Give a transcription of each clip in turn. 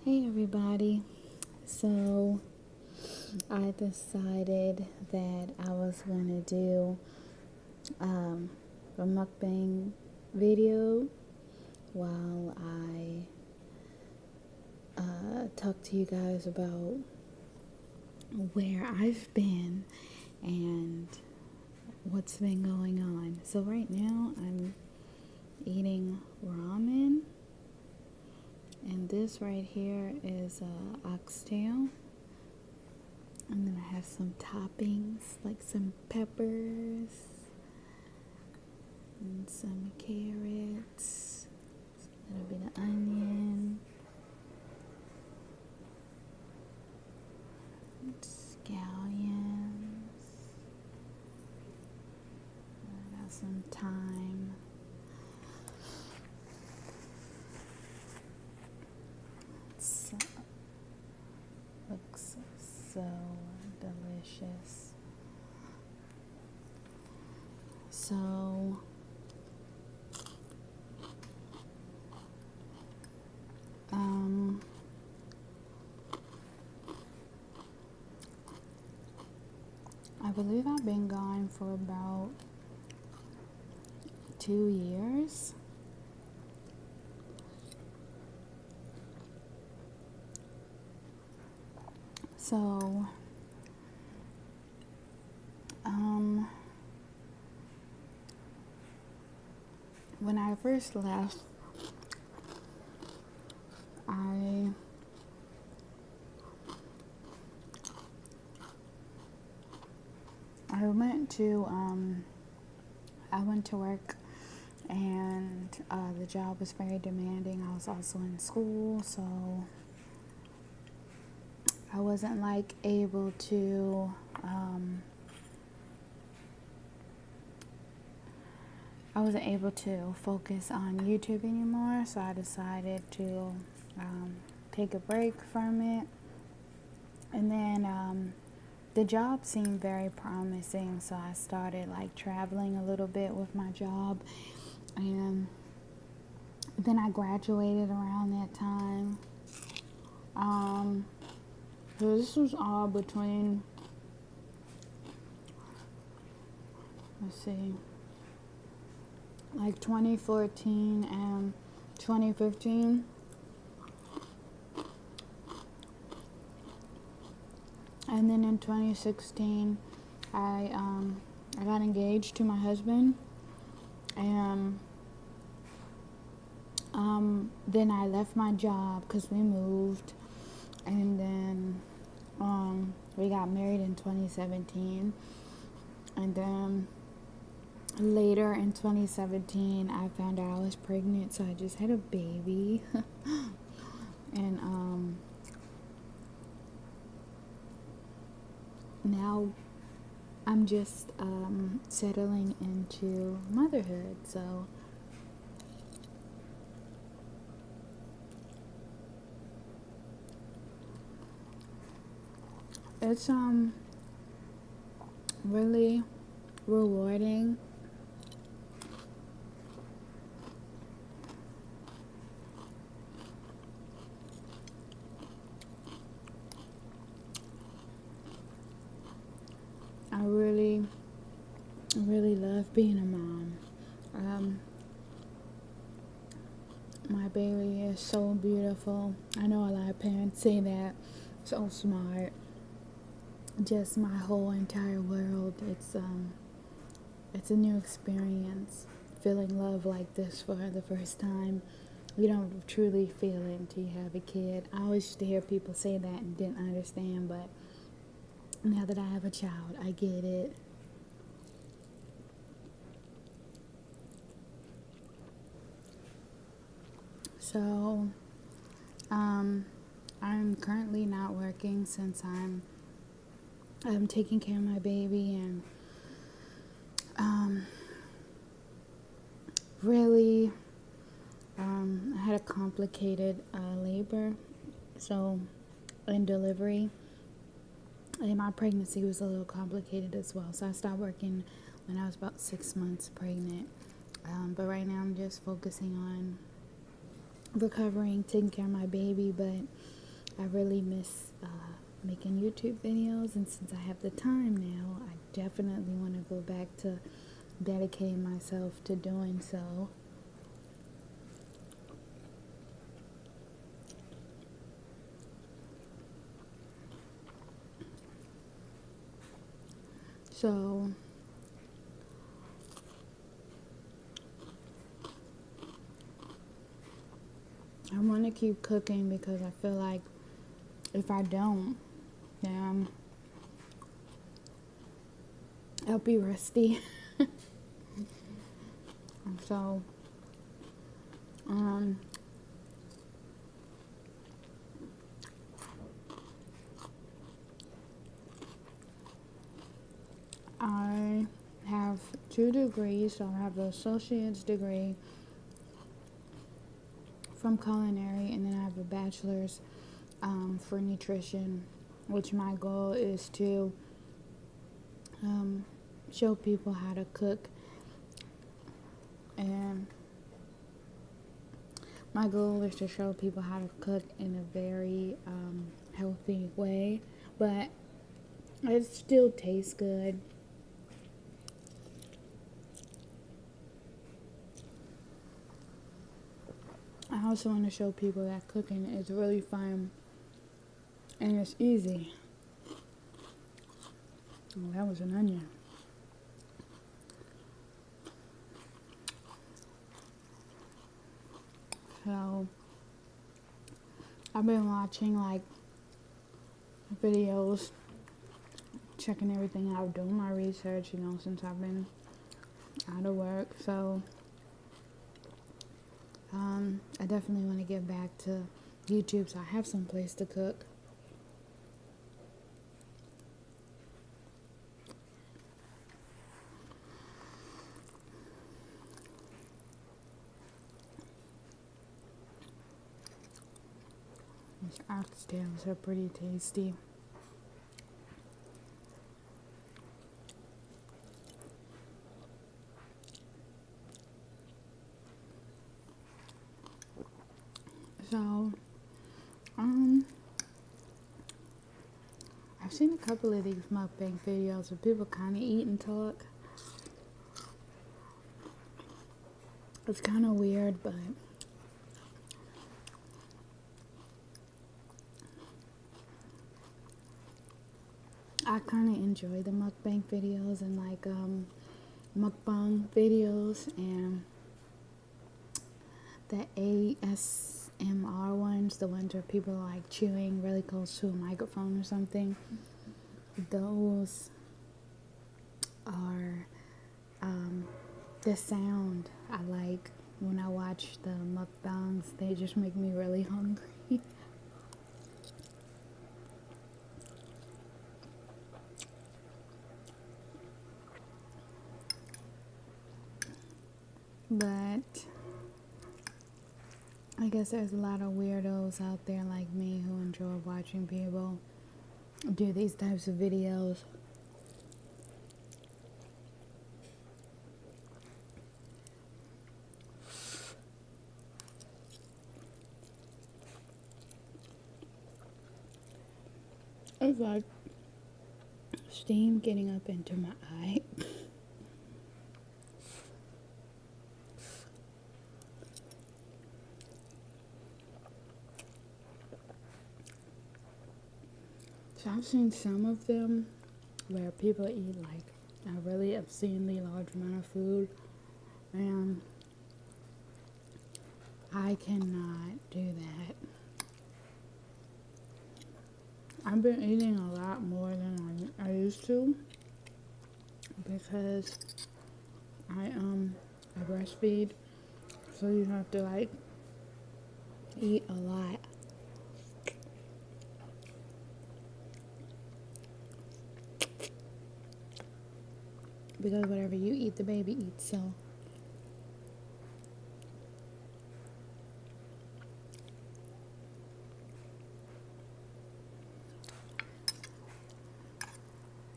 Hey everybody. So I decided that I was gonna do a mukbang video while I talk to you guys about where I've been and what's been going on. So right now I'm eating ramen, and this right here is oxtail. I'm gonna have some toppings like some peppers and some carrots, a little bit of onion, scallions. I got some thyme. So, looks so delicious. So I believe I've been gone for about 2 years. So when I first left, I went to work, and the job was very demanding. I was also in school, so I wasn't able to focus on YouTube anymore, so I decided to take a break from it. And then the job seemed very promising, so I started traveling a little bit with my job. And then I graduated around that time. So this was all between, let's see, 2014 and 2015. And then in 2016, I got engaged to my husband, and then I left my job because we moved, and then we got married in 2017, and then later in 2017 I found out I was pregnant, so I just had a baby. And now I'm just settling into motherhood. So it's really rewarding. I really love being a mom. My baby is so beautiful. I know a lot of parents say that. So smart. Just my whole entire world. It's a new experience. Feeling love like this for the first time. You don't truly feel it until you have a kid. I always used to hear people say that and didn't understand, but now that I have a child, I get it. So, I'm currently not working since I'm taking care of my baby, and really, I had a complicated labor, so in delivery, and my pregnancy was a little complicated as well. So I stopped working when I was about 6 months pregnant. But right now I'm just focusing on recovering, taking care of my baby. But I really miss making YouTube videos, and since I have the time now, I definitely want to go back to dedicating myself to doing so. So I want to keep cooking because I feel like if I don't, then I'll be rusty. So, I have 2 degrees. So I have an associate's degree from culinary, and then I have a bachelor's for nutrition, which my goal is to show people how to cook. And my goal is to show people how to cook in a very healthy way, but it still tastes good. I also want to show people that cooking is really fun and it's easy. Oh, that was an onion. So I've been watching like videos, checking everything out, doing my research, since I've been out of work. So I definitely want to get back to YouTube so I have some place to cook. These oxtails are pretty tasty. So, I've seen a couple of these mukbang videos of people kind of eat and talk. It's kind of weird, but I kind of enjoy the mukbang videos and like mukbang videos and the ASMR ones, the ones where people are like chewing really close to a microphone or something. Those are the sound I like when I watch the mukbangs. They just make me really hungry. But I guess there's a lot of weirdos out there like me who enjoy watching people do these types of videos. It's like steam getting up into my eye. So I've seen some of them where people eat like a really obscenely large amount of food, and I cannot do that. I've been eating a lot more than I used to because I breastfeed, so you have to like eat a lot. Because whatever you eat, the baby eats. So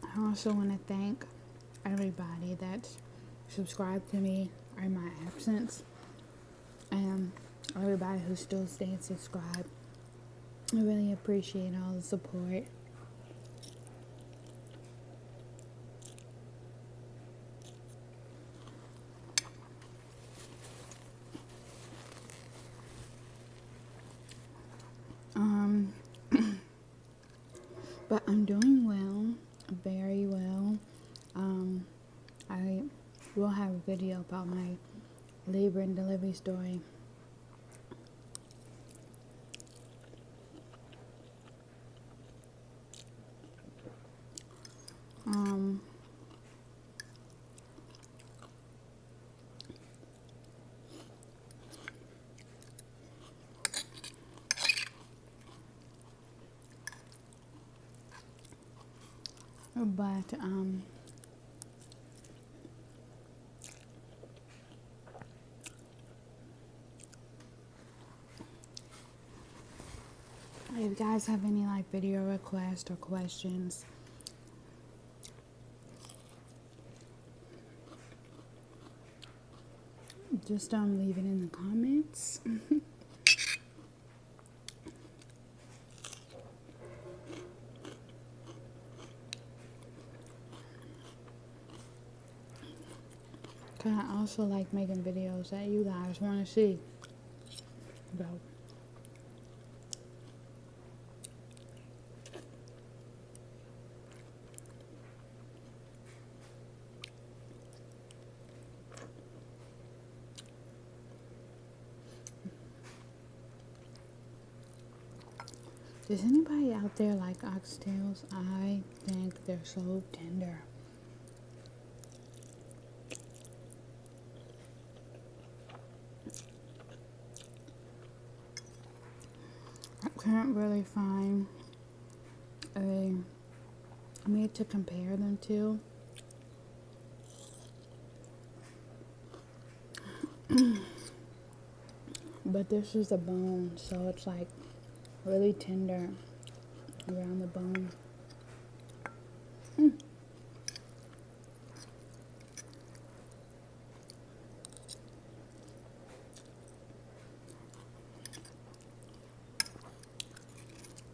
I also want to thank everybody that's subscribed to me in my absence, and everybody who still stays subscribed. I really appreciate all the support. Um, but I'm doing well, very well. I will have a video about my labor and delivery story. Um, but if you guys have any like video requests or questions, just leave it in the comments. Cause I also like making videos that you guys want to see. So, does anybody out there like oxtails? I think they're so tender. I can't really find a meat to compare them to. But this is the bone, so it's like really tender around the bone.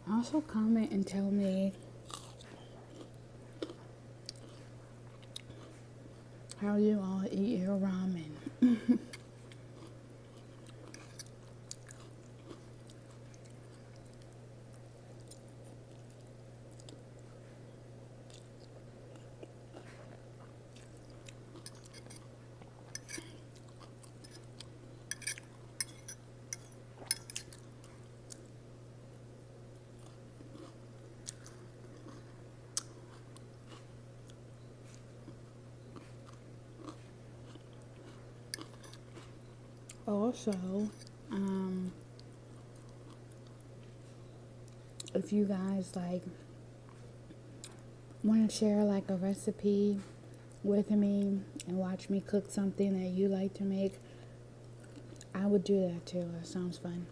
Also comment and tell me how you all eat your ramen. Also, if you guys like want to share like a recipe with me and watch me cook something that you like to make, I would do that too. That sounds fun.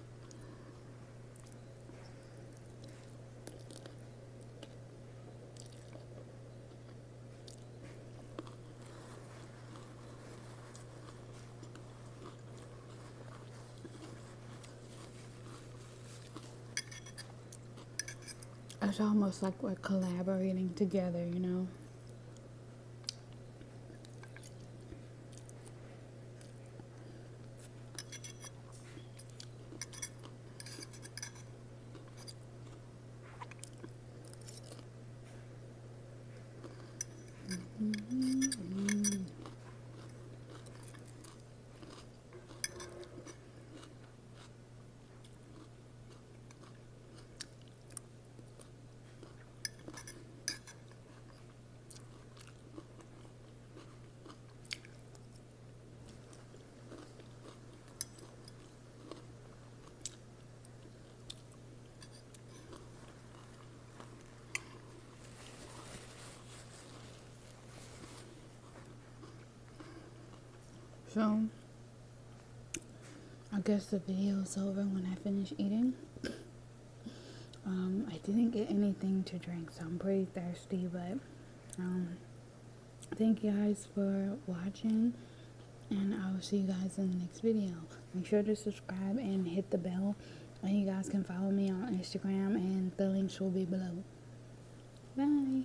It's almost like we're collaborating together, you know? So, I guess the video's over when I finish eating. I didn't get anything to drink, so I'm pretty thirsty, but thank you guys for watching, and I will see you guys in the next video. Make sure to subscribe and hit the bell And you guys can follow me on Instagram, and the links will be below. Bye.